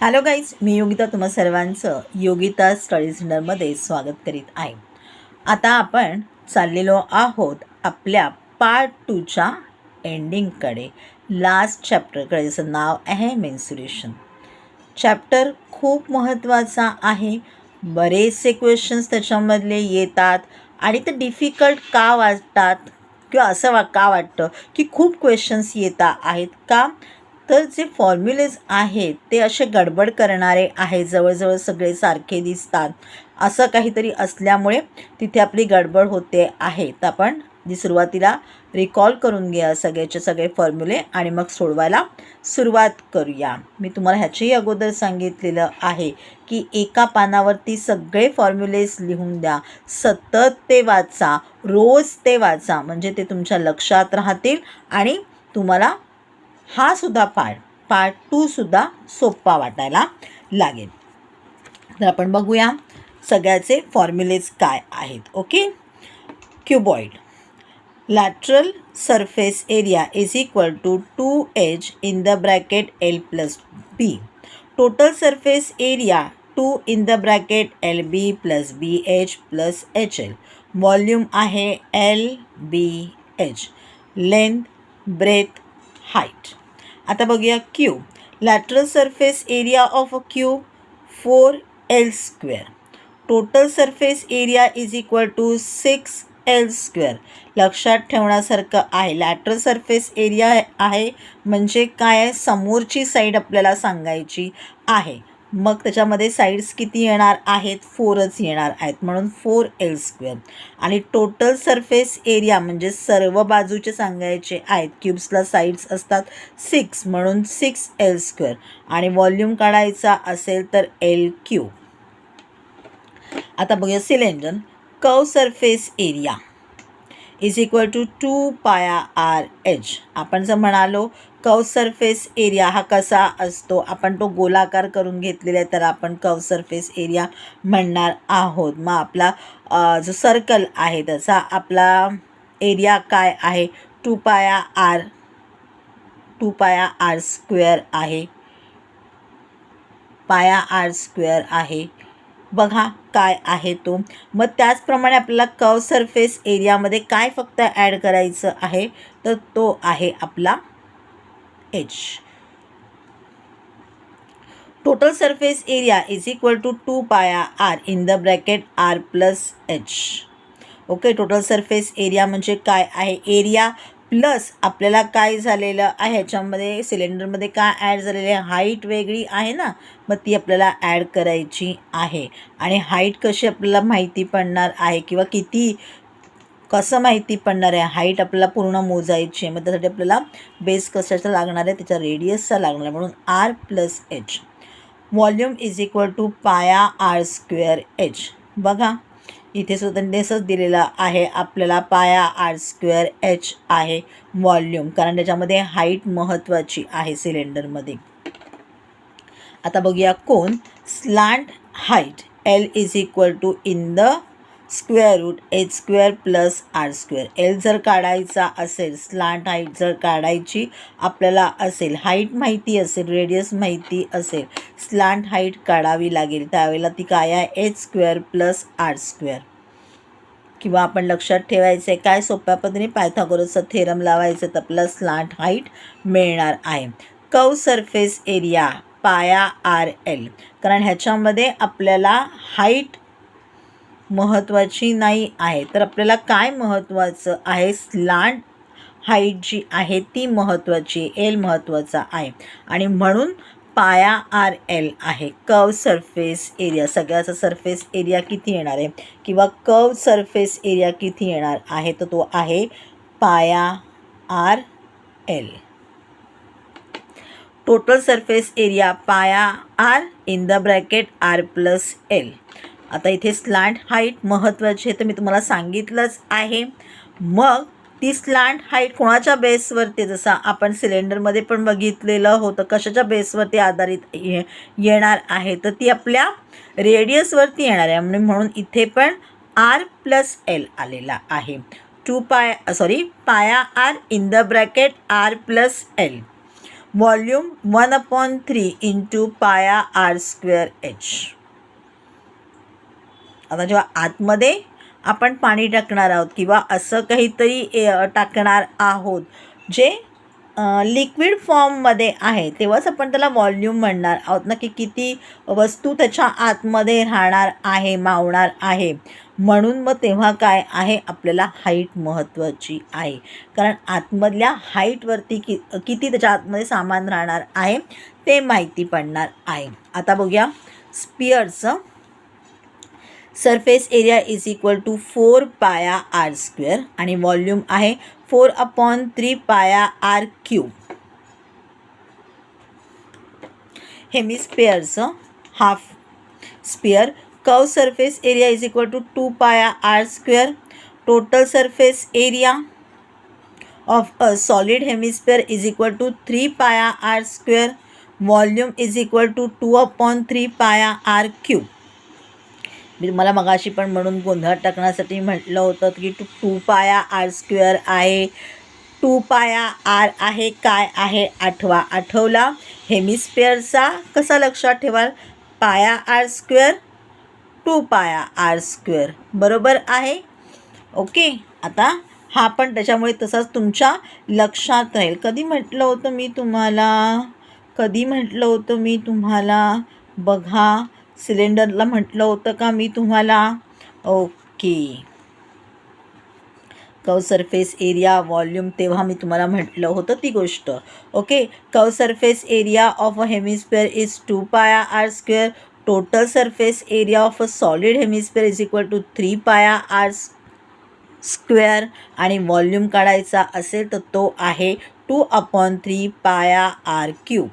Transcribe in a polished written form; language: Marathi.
हॅलो गाईज, मी योगिता तुम्हा सर्वांचं योगिता स्टडी सेंटरमध्ये स्वागत करीत आहे. आता आपण चाललेलो आहोत आपल्या पार्ट 2च्या एंडिंगकडे, लास्ट चॅप्टरकडे, ज्याचं नाव आहे मेन्सुरेशन. चॅप्टर खूप महत्त्वाचा आहे. बरेचसे क्वेश्चन्स त्याच्यामधले येतात आणि ते डिफिकल्ट का वाटतात किंवा असं का वाटतं की खूप क्वेश्चन्स येतात आहेत का, तर जे फॉर्म्युलेज आहेत ते असे गडबड करणारे आहे, जवळजवळ सगळे सारखे दिसतात, असं काहीतरी असल्यामुळे तिथे आपली गडबड होते आहे. तर आपण सुरुवातीला रिकॉल करून घ्या सगळ्याचे सगळे फॉर्म्युले आणि मग सोडवायला सुरुवात करूया. मी तुम्हाला ह्याच्याही अगोदर सांगितलेलं आहे की एका पानावरती सगळे फॉर्म्युलेज लिहून द्या, सतत ते वाचा, रोज ते वाचा, म्हणजे ते तुमच्या लक्षात राहतील आणि तुम्हाला हा सुद्धा पार्ट 2 सुद्धा सोपा वाटायला लागेल. तर आपण बघूया सगळ्याचे फॉर्म्युलेज काय आहेत. Okay. Cuboid lateral surface area is equal to 2h in the bracket L plus B. Total surface area 2 in the bracket LB plus BH plus HL. Volume आहे LBH. Length, breadth, height. आता बघूया cube. Lateral surface area of a cube 4L square. Total surface area is equal to 6L square. लक्षात ठेवण्यासारखं आहे. लॅटरल सरफेस एरिया आहे म्हणजे काय, समोरची साईड आपल्याला सांगायची आहे. मग त्याच्यामध्ये साईड्स किती येणार आहेत, 4च येणार आहेत, म्हणून 4L स्क्वेअर. आणि टोटल सरफेस एरिया म्हणजे सर्व बाजूचे सांगायचे आहेत. क्यूब्सला साईड्स असतात 6, म्हणून 6L स्क्वेअर. आणि व्हॉल्यूम काढायचा असेल तर L क्यूब. आता बघूया cylinder. Curve surface area is equal to 2 pi R H. आपण जर म्हणालो कर्व सरफेस एरिया हा कसा असतो, आपण तो गोलाकार करून घेतलेला आहे, तर आपण कर्व सरफेस एरिया म्हणणार आहोत. मग आपला जो सर्कल आहे त्याचा आपला एरिया काय आहे, 2 पाया आर स्क्वेअर आहे. पाया आर स्क्वेअर आहे, बघा काय आहे तो. मग त्याचप्रमाणे आपल्याला कर्व सरफेस एरियामध्ये काय फक्त ॲड करायचं आहे, तर तो आहे आपला H. Total surface area is equal to 2 pi R in the bracket R plus H. Okay. Total surface area म्हणजे काय आहे, एरिया प्लस आपल्याला काय झालेलं आहे ह्याच्यामध्ये सिलेंडरमध्ये काय ॲड झालेलं आहे, हाईट वेगळी आहे ना, मग ती आपल्याला ॲड करायची आहे. आणि हाईट कशी आपल्याला माहिती पडणार आहे किंवा किती कसं माहिती पडणार आहे, हाईट आपल्याला पूर्ण मोजायची आहे. मग त्यासाठी आपल्याला बेस कशाचा लागणार आहे, त्याच्या रेडियसचा लागणार आहे, म्हणून R plus H. Volume is equal to pi R square H. बघा इथे सुद्धा तसंच दिलेलं आहे आपल्याला, पाया आर स्क्वेअर एच आहे व्हॉल्यूम, कारण त्याच्यामध्ये हाईट महत्त्वाची आहे सिलेंडरमध्ये. आता बघूया cone. Slant height L is equal to in the square root H square plus R square. L जर काढायचा असेल, स्लांट हाईट जर काढायची आपल्याला असेल, हाईट माहिती असेल, रेडियस माहिती असेल, स्लांट हाईट काढावी लागेल, त्यावेळेला ती काय आहे, H square plus R square. किंवा आपण लक्षात ठेवायचं आहे काय, सोप्या पद्धतीने पायथागोरसचा थेरम लावायचं तर आपल्याला स्लांट हाईट मिळणार आहे. Curve surface area pi R L, कारण ह्याच्यामध्ये आपल्याला हाईट महत्त्वाची नाही आहे, तर आपल्याला काय महत्त्वाचं आहे, स्लांट हाईट जी आहे ती महत्त्वाची, एल महत्त्वाचा आहे. आणि म्हणून पाया आर एल आहे. कर्व सरफेस एरिया, सगळ्याचा सरफेस एरिया किती येणार आहे किंवा कर्व सरफेस एरिया किती येणार आहे, तर तो आहे pi R L. Total surface area pi R in the bracket R plus L. आता इथे स्लांट हाईट महत्त्वाची आहे तर मी तुम्हाला सांगितलंच आहे. मग ती स्लांट हाईट कोणाच्या बेसवरती, जसं आपण सिलेंडरमध्ये पण बघितलेलं होतं, कशाच्या बेसवरती आधारित येणार आहे, तर ती आपल्या रेडियसवरती येणार आहे. म्हणून इथे पण आर प्लस एल आलेला आहे. Pi R in the bracket R plus L. Volume 1/3 into pi R square H. आता जेव्हा आतमध्ये आपण पाणी टाकणार आहोत किंवा असं काहीतरी टाकणार आहोत जे लिक्विड फॉर्ममध्ये आहे, तेव्हाच आपण त्याला व्हॉल्यूम म्हणणार आहोत ना, की किती वस्तू त्याच्या आतमध्ये राहणार आहे, मावणार आहे. म्हणून मग तेव्हा काय आहे, आपल्याला हाईट महत्त्वाची आहे, कारण आतमधल्या हाईटवरती किती त्याच्या आतमध्ये सामान राहणार आहे ते माहिती पडणार आहे. आता बघूया स्पिअरचं. Surface area is equal to 4 pi R square आणि व्हॉल्यूम आहे 4/3 पाया आर क्यूब. हेमिस्फिअरचं half sphere. Curve surface area is equal to 2 pi R square. Total surface area of a solid hemisphere is equal to 3 पाया r square. Volume is equal to 2/3 पाया r cube. मी तुम्हाला मगाशी पण म्हणून गोंधळ टाकण्यासाठी म्हटलं होतं की 2 पाया r स्क्वेअर आहे, 2 पाया r आहे, काय आहे आठवला. हेमिस्फिअरचा कसा लक्षात ठेवाल, पाया r स्क्वेअर 2 पाया r स्क्वेअर बरोबर आहे. ओके, आता हा पण त्याच्यामुळे तसाच तुमच्या लक्षात राहील. कधी म्हटलं होतं मी तुम्हाला बघा, सिलेंडरला म्हटलं होतं का मी तुम्हाला. Okay, curve surface area volume तेव्हा मी तुम्हाला म्हटलं होतं ती गोष्ट. Okay, curve surface area of a hemisphere is 2 pi R square. Total surface area of a solid hemisphere is equal to 3 pi R square आणि व्हॉल्यूम काढायचा असेल तर तो आहे 2/3 पाया आर क्यूब.